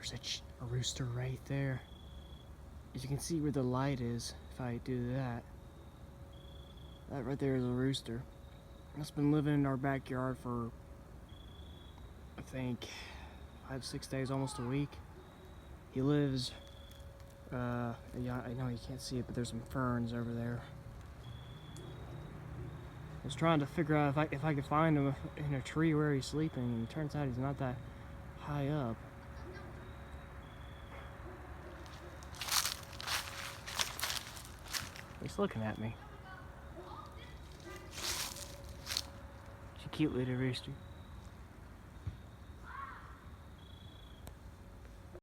There's a rooster right there. As you can see where the light is, if I do that. That right there is a rooster. It's been living in our backyard for, I think, 5-6 days, almost a week. He lives, yeah, I know you can't see it, but there's some ferns over there. I was trying to figure out if I could find him in a tree where he's sleeping, and it turns out he's not that high up. He's looking at me. She's a cute little rooster.